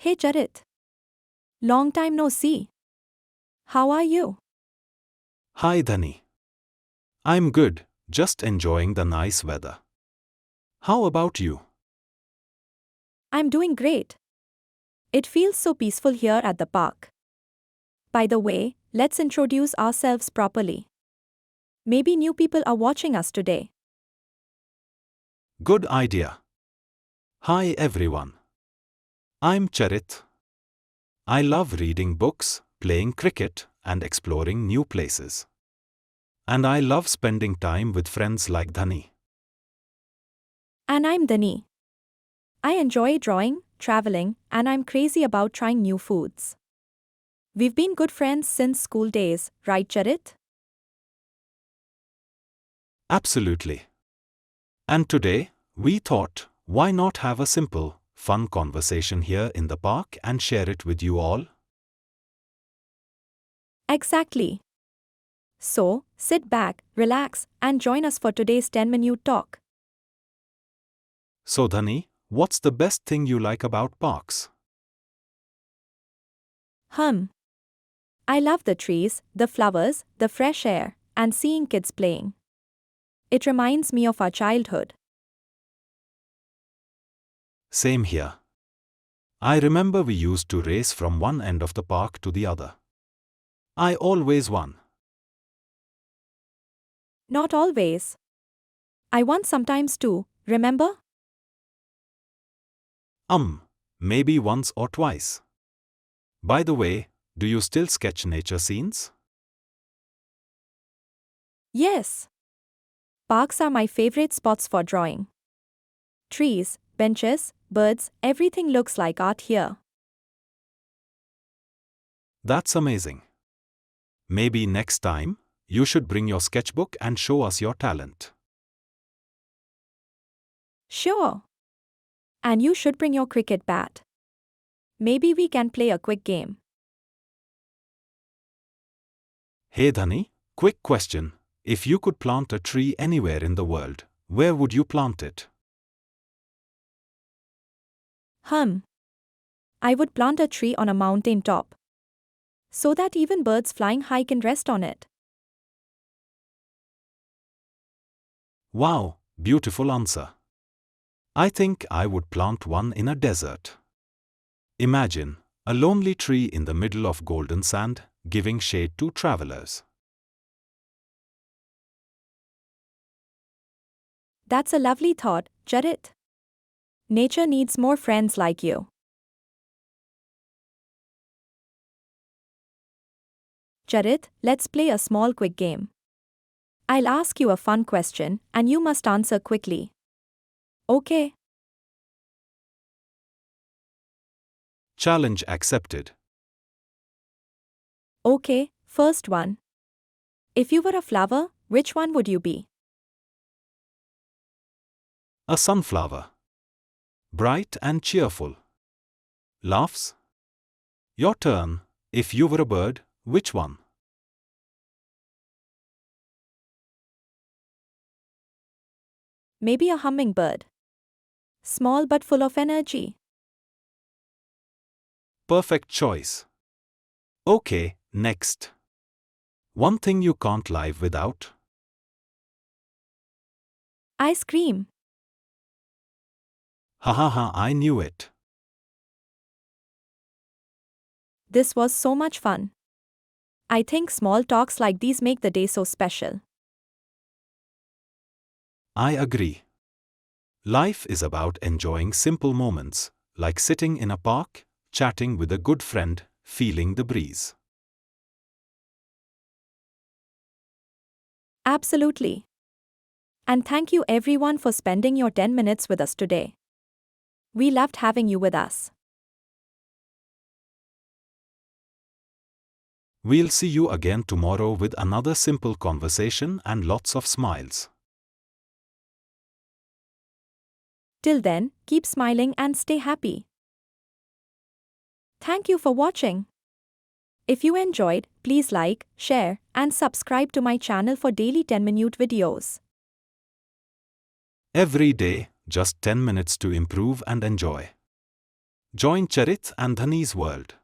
Hey Charith. Long time no see. How are you? Hi Dhani. I'm good, just enjoying the nice weather. How about you? I'm doing great. It feels so peaceful here at the park. By the way, let's introduce ourselves properly. Maybe new people are watching us today. Good idea. Hi everyone. I'm Charith. I love reading books, playing cricket, and exploring new places. And I love spending time with friends like Dhani. And I'm Dhani. I enjoy drawing, traveling, and I'm crazy about trying new foods. We've been good friends since school days, right Charith? Absolutely. And today, we thought, why not have a simple, fun conversation here in the park and share it with you all? Exactly. So, sit back, relax, and join us for today's 10-minute talk. So Dhani, what's the best thing you like about parks? I love the trees, the flowers, the fresh air, and seeing kids playing. It reminds me of our childhood. Same here. I remember we used to race from one end of the park to the other. I always won. Not always. I won sometimes too, remember? Maybe once or twice. By the way, do you still sketch nature scenes? Yes. Parks are my favorite spots for drawing. Trees, benches, birds, everything looks like art here. That's amazing. Maybe next time, you should bring your sketchbook and show us your talent. Sure. And you should bring your cricket bat. Maybe we can play a quick game. Hey Dhani, quick question. If you could plant a tree anywhere in the world, where would you plant it? I would plant a tree on a mountain top, so that even birds flying high can rest on it. Wow, beautiful answer. I think I would plant one in a desert. Imagine, a lonely tree in the middle of golden sand, giving shade to travelers. That's a lovely thought, Charith. Nature needs more friends like you. Charith, let's play a small quick game. I'll ask you a fun question, and you must answer quickly. Okay? Challenge accepted. Okay, first one. If you were a flower, which one would you be? A sunflower. Bright and cheerful. Laughs. Your turn. If you were a bird, which one? Maybe a hummingbird. Small but full of energy. Perfect choice. Okay, next. One thing you can't live without? Ice cream. Ha ha ha, I knew it. This was so much fun. I think small talks like these make the day so special. I agree. Life is about enjoying simple moments, like sitting in a park, chatting with a good friend, feeling the breeze. Absolutely. And thank you everyone for spending your 10 minutes with us today. We loved having you with us. We'll see you again tomorrow with another simple conversation and lots of smiles. Till then, keep smiling and stay happy. Thank you for watching. If you enjoyed, please like, share, and subscribe to my channel for daily 10-minute videos. Every day, just 10 minutes to improve and enjoy. Join Charith and Dhani's world.